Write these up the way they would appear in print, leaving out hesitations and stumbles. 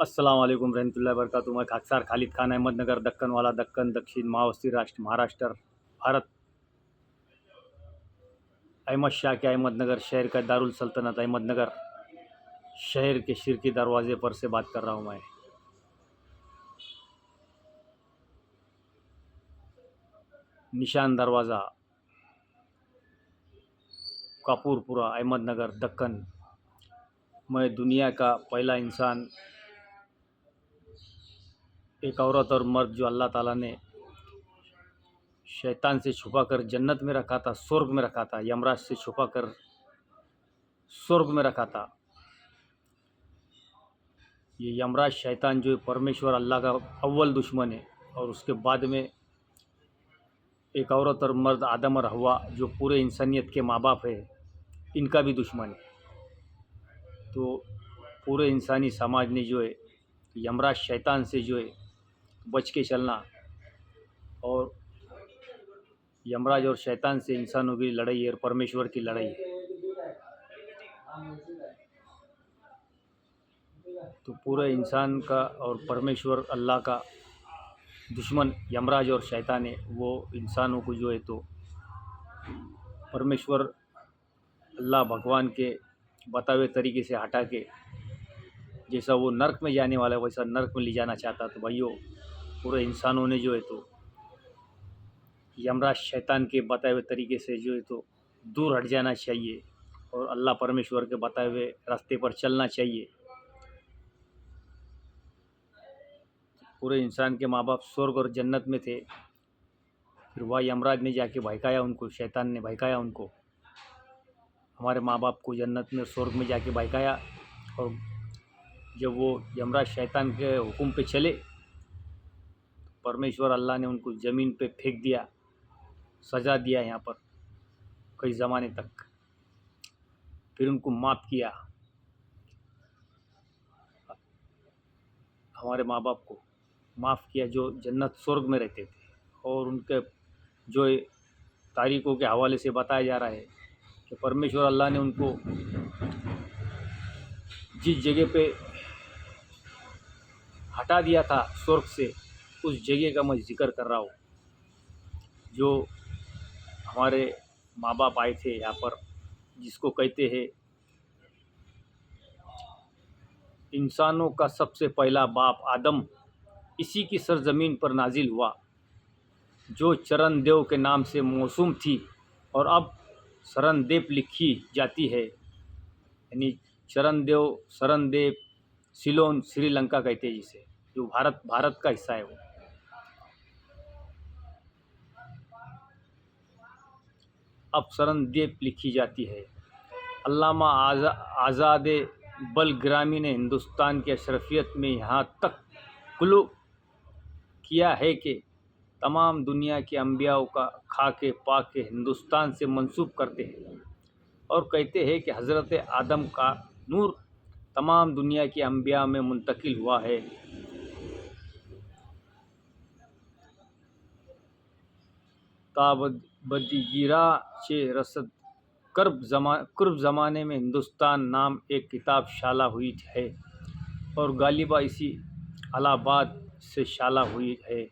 अस्सलाम वालेकुम रहमतुल्लाहि व बरकातुहू। मैं खाकसार खालिद खान अहमदनगर दक्कन वाला दक्कन दक्षिण महावस्ती राष्ट्र महाराष्ट्र भारत। अहमद शाह के अहमदनगर शहर का दारुल सल्तनत अहमदनगर शहर के शिरकी दरवाजे पर से बात कर रहा हूँ मैं। निशान दरवाज़ा, कापूरपुरा, अहमदनगर दक्कन। मैं दुनिया का पहला इंसान, एक औरत और मर्द जो अल्लाह ताला ने शैतान से छुपा कर जन्नत में रखा था, स्वर्ग में रखा था, यमराज से छुपा कर स्वर्ग में रखा था। ये यमराज शैतान जो परमेश्वर अल्लाह का अव्वल दुश्मन है, और उसके बाद में एक औरत और मर्द आदम और हवा जो पूरे इंसानियत के माँ बाप है, इनका भी दुश्मन है। तो पूरे इंसानी समाज ने जो है यमराज शैतान से जो है बच के चलना, और यमराज और शैतान से इंसानों की लड़ाई और परमेश्वर की लड़ाई है। तो पूरे इंसान का और परमेश्वर अल्लाह का दुश्मन यमराज और शैतान है। वो इंसानों को जो है तो परमेश्वर अल्लाह भगवान के बताए हुए तरीके से हटा के, जैसा वो नर्क में जाने वाला है वैसा नर्क में ले जाना चाहता। तो भाइयों, पूरे इंसानों ने जो है तो यमराज शैतान के बताए हुए तरीके से जो है तो दूर हट जाना चाहिए, और अल्लाह परमेश्वर के बताए हुए रास्ते पर चलना चाहिए। पूरे इंसान के माँ बाप स्वर्ग और जन्नत में थे, फिर वह यमराज ने जाके बहकाया उनको, शैतान ने बहकाया उनको, हमारे माँ बाप को जन्नत में स्वर्ग में जाके बहकाया। और जब वो यमराज शैतान के हुक्म पे चले, परमेश्वर अल्लाह ने उनको ज़मीन पे फेंक दिया, सज़ा दिया यहाँ पर कई ज़माने तक। फिर उनको माफ़ किया, हमारे माँ बाप को माफ़ किया जो जन्नत स्वर्ग में रहते थे। और उनके जो तारीखों के हवाले से बताया जा रहा है कि परमेश्वर अल्लाह ने उनको जिस जगह पे हटा दिया था स्वर्ग से, उस जगह का मैं जिक्र कर रहा हूँ। जो हमारे माँ बाप आए थे यहाँ पर, जिसको कहते हैं इंसानों का सबसे पहला बाप आदम, इसी की सरजमीन पर नाजिल हुआ, जो चरण देव के नाम से मौसूम थी और अब शरणदेव लिखी जाती है। यानी चरणदेव, शरणदेव, सिलोन, श्रीलंका कहते हैं जिसे, जो भारत का हिस्सा है वो। अब शरणदेव लिखी जाती है। अल्लामा आज़ाद बलग्रामी ने हिंदुस्तान की अशरफियत में यहाँ तक कुल्लू किया है कि तमाम दुनिया के अम्बियाओं का खाके पाक के हिंदुस्तान से मंसूब करते हैं, और कहते हैं कि हज़रत आदम का नूर तमाम दुनिया के अम्बिया में मुंतकिल हुआ है। ताबदीगिरा चे रसद कुर्ब ज़माने में हिंदुस्तान नाम एक किताब शाला हुई है, और गालिबा इसी अलाहाबाद से शाला हुई है,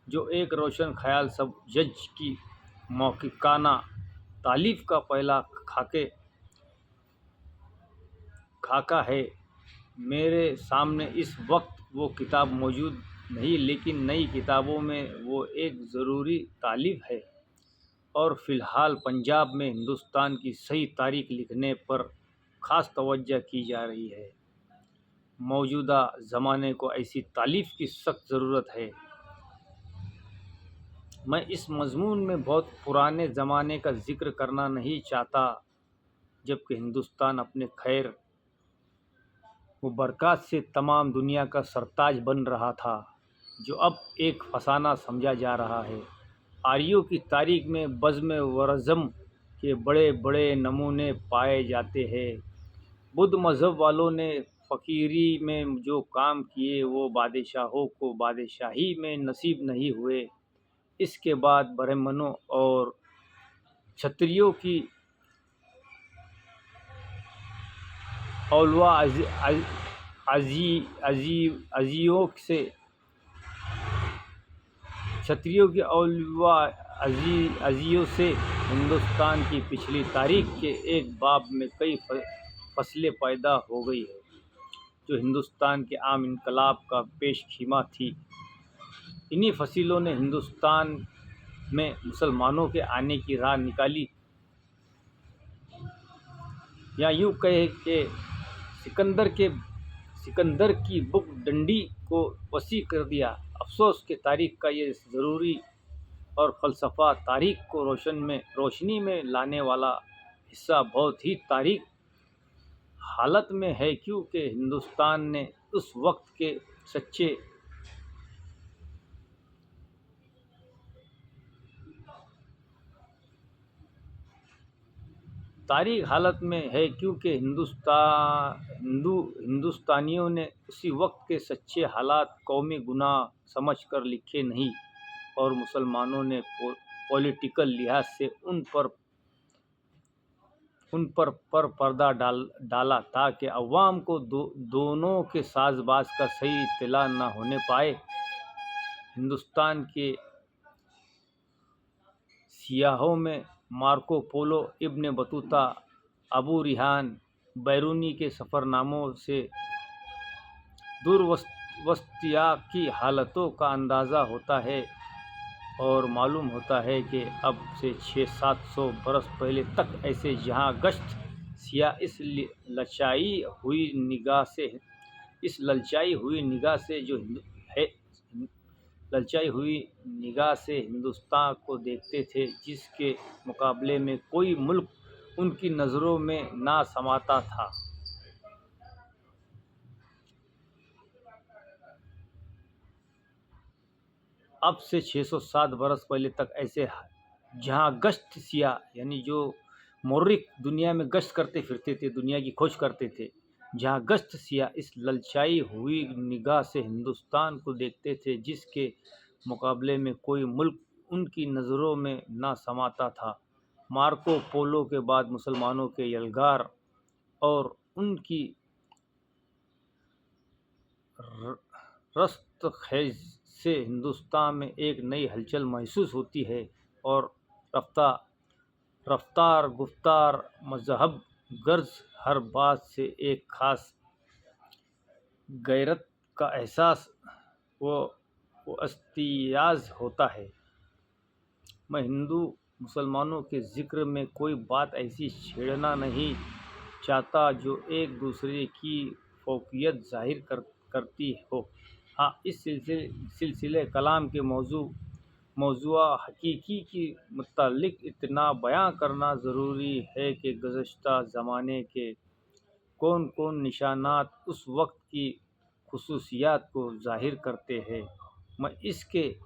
जो एक रोशन ख्याल सब जज की मौक़िफ़ाना तालीफ़ का पहला खाका है। मेरे सामने इस वक्त वो किताब मौजूद नहीं, लेकिन नई किताबों में वो एक ज़रूरी तालीफ़ है, और फ़िलहाल पंजाब में हिंदुस्तान की सही तारीख़ लिखने पर ख़ास तवज्जो की जा रही है। मौजूदा ज़माने को ऐसी तालीफ़ की सख्त ज़रूरत है। मैं इस मज़मून में बहुत पुराने ज़माने का ज़िक्र करना नहीं चाहता, जबकि हिंदुस्तान अपने खैर व बरक़ात से तमाम दुनिया का सरताज बन रहा था, जो अब एक फसाना समझा जा रहा है। आर्यों की तारीख़ में बज़्म व रज़्म के बड़े बड़े नमूने पाए जाते हैं। बुद्ध मज़हब वालों ने फ़कीरी में जो काम किए वो बादशाहों को बादशाही में नसीब नहीं हुए। इसके बाद ब्राह्मणों और क्षत्रियों की अजियों से क्षत्रियों की अवलिवा अजियों से हिंदुस्तान की पिछली तारीख के एक बाब में कई फसलें पैदा हो गई है जो हिंदुस्तान के आम इनकलाब का पेश खीमा थी। इन्हीं फसीलों ने हिंदुस्तान में मुसलमानों के आने की राह निकाली, या यूँ कहे कि सिकंदर की बुक डंडी को वसी कर दिया। अफसोस के तारीख का ये ज़रूरी और फ़लसफ़ा तारीख को रोशनी में लाने वाला हिस्सा बहुत ही तारीख हालत में है, क्योंकि हिंदुस्तान ने उस वक्त के सच्चे तारीख हालत में है क्योंकि हिंदुस्तानियों ने उसी वक्त के सच्चे हालात कौमी गुनाह समझकर लिखे नहीं, और मुसलमानों ने पॉलिटिकल लिहाज से उन पर पर्दा डाला ताकि अवाम को दोनों के साजबाज का सही इत्तला न होने पाए। हिंदुस्तान के सियाहों में Marco Polo, Ibn Battuta, Abu Rihan, Biruni के सफ़रनामों से दूरवस्तिया की हालतों का अंदाज़ा होता है और मालूम होता है कि अब से 600-700 बरस पहले तक ऐसे जहाँ गश्त सिया इस ललचाई हुई निगाह से हिंदुस्तान को देखते थे, जिसके मुकाबले में कोई मुल्क उनकी नज़रों में ना समाता था। अब से 607 बरस पहले तक ऐसे जहाँ गश्त सिया यानी जो मोर्रिक दुनिया में गश्त करते फिरते थे, दुनिया की खोज करते थे, जहाँ गश्त सिया इस ललचाई हुई निगाह से हिंदुस्तान को देखते थे, जिसके मुकाबले में कोई मुल्क उनकी नज़रों में ना समाता था। मार्को पोलो के बाद मुसलमानों के यलगार और उनकी रस्तखेज से हिंदुस्तान में एक नई हलचल महसूस होती है, और रफ्तार गुफ्तार मजहब गर्ज हर बात से एक ख़ास गैरत का एहसास वो इस्तियाज़ होता है। मैं हिंदू मुसलमानों के ज़िक्र में कोई बात ऐसी छेड़ना नहीं चाहता जो एक दूसरे की फ़ौक़ियत ज़ाहिर करती हो। हाँ, इस सिलसिले कलाम के मौज़ूआ हकीकी के मुतालिक इतना बयां करना ज़रूरी है कि गुज़श्ता ज़माने के कौन कौन निशानात उस वक्त की खुसूसियात को ज़ाहिर करते हैं। मैं इसके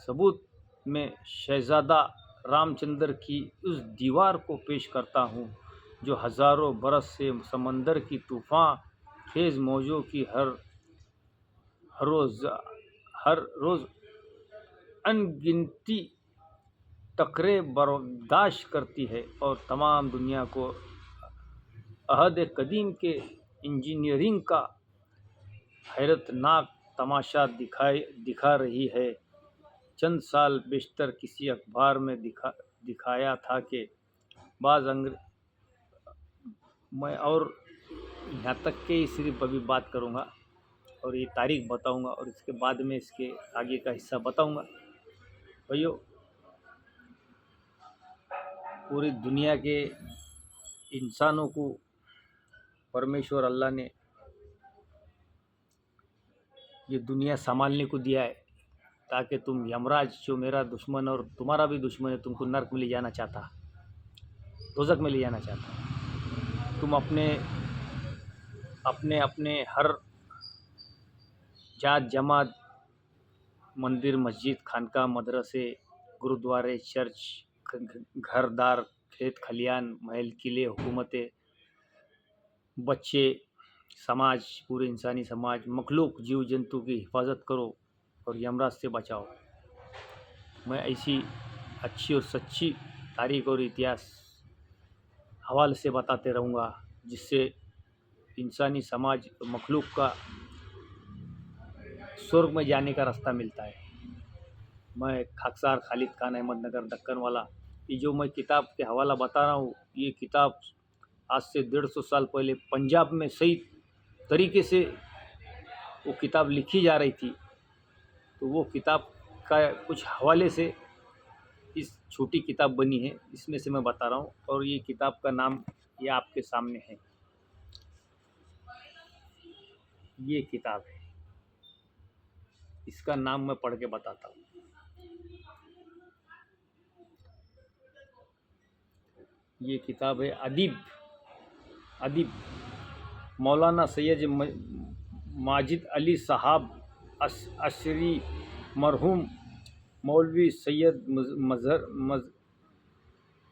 सबूत में शहज़ादा रामचंद्र की उस दीवार को पेश करता हूँ जो हज़ारों बरस से समंदर की तूफ़ान खेज़ मौजों की हर रोज़ अनगिनती टकरें बर्दाश्त करती है, और तमाम दुनिया को अहद कदीम के इंजीनियरिंग का हैरतनाक तमाशा दिखा रही है। चंद साल बेशतर किसी अखबार में दिखाया था कि मैं और यहाँ तक के सिर्फ अभी बात करूँगा और ये तारीख बताऊँगा, और इसके बाद में इसके आगे का हिस्सा बताऊँगा। भाइयों, पूरी दुनिया के इंसानों को परमेश्वर अल्लाह ने ये दुनिया संभालने को दिया है, ताकि तुम यमराज जो मेरा दुश्मन और तुम्हारा भी दुश्मन है, तुमको नर्क में ले जाना चाहता, दोज़ख में ले जाना चाहता। तुम अपने हर जात जमात, मंदिर मस्जिद खानका मदरसे गुरुद्वारे चर्च घरदार खेत खलियान महल किले हुकूमतें बच्चे समाज पूरे इंसानी समाज मखलूक जीव जंतु की हिफाजत करो और यमराज से बचाओ। मैं ऐसी अच्छी और सच्ची तारीख और इतिहास हवाले से बताते रहूँगा, जिससे इंसानी समाज मखलूक का स्वर्ग में जाने का रास्ता मिलता है। मैं खाकसार खालिद खान अहमद नगर दक्कन वाला, ये जो मैं किताब के हवाला बता रहा हूँ, ये किताब आज से 150 साल पहले पंजाब में सही तरीके से वो किताब लिखी जा रही थी। तो वो किताब का कुछ हवाले से इस छोटी किताब बनी है, इसमें से मैं बता रहा हूँ। और ये किताब का नाम ये आपके सामने है, ये किताब है, इसका नाम मैं पढ़ के बताता हूँ। ये किताब है अदीब मौलाना सैयद माजिद अली साहब अशरी, मरहूम मौलवी सैयद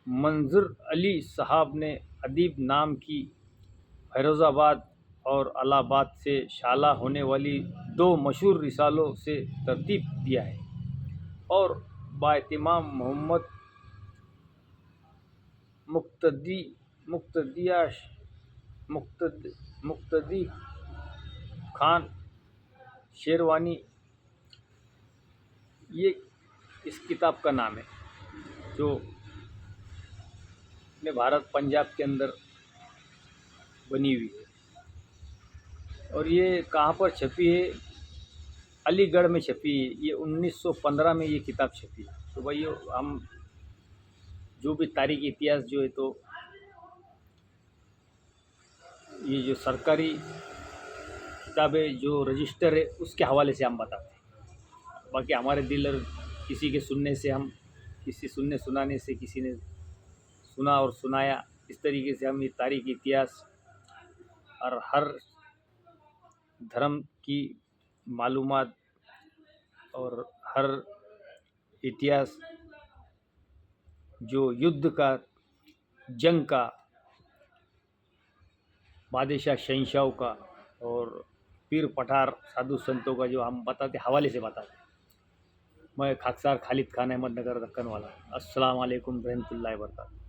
मंजर अली साहब ने अदीब नाम की फैरोज़ाबाद और इलाहाबाद से शाला होने वाली 2 मशहूर रिसालों से तरतीब दिया है। और बाएतिमाम मोहम्मद मुक्तदी खान शेरवानी, ये इस किताब का नाम है, जो अपने भारत पंजाब के अंदर बनी हुई है। और ये कहाँ पर छपी है? अलीगढ़ में छपी है। ये 1915 में ये किताब छपी है। तो भाई हम जो भी तारीख इतिहास जो है, तो ये जो सरकारी किताबें जो रजिस्टर है उसके हवाले से हम बताते हैं। बाकी हमारे दिल और किसी के सुनने से, हम किसी सुनने सुनाने से, किसी ने सुना और सुनाया, इस तरीके से हम ये तारीख इतिहास और हर धर्म की मालूमात और हर इतिहास, जो युद्ध का, जंग का, बादशाह शहंशाहों का और पीर पठार साधु संतों का जो हम बताते, हवाले से बताते। मैं खाकसार खालिद खान अहमद नगर दक्कन वाला। अस्सलाम वालेकुम रहमतुल्लाहि व बरकातहू।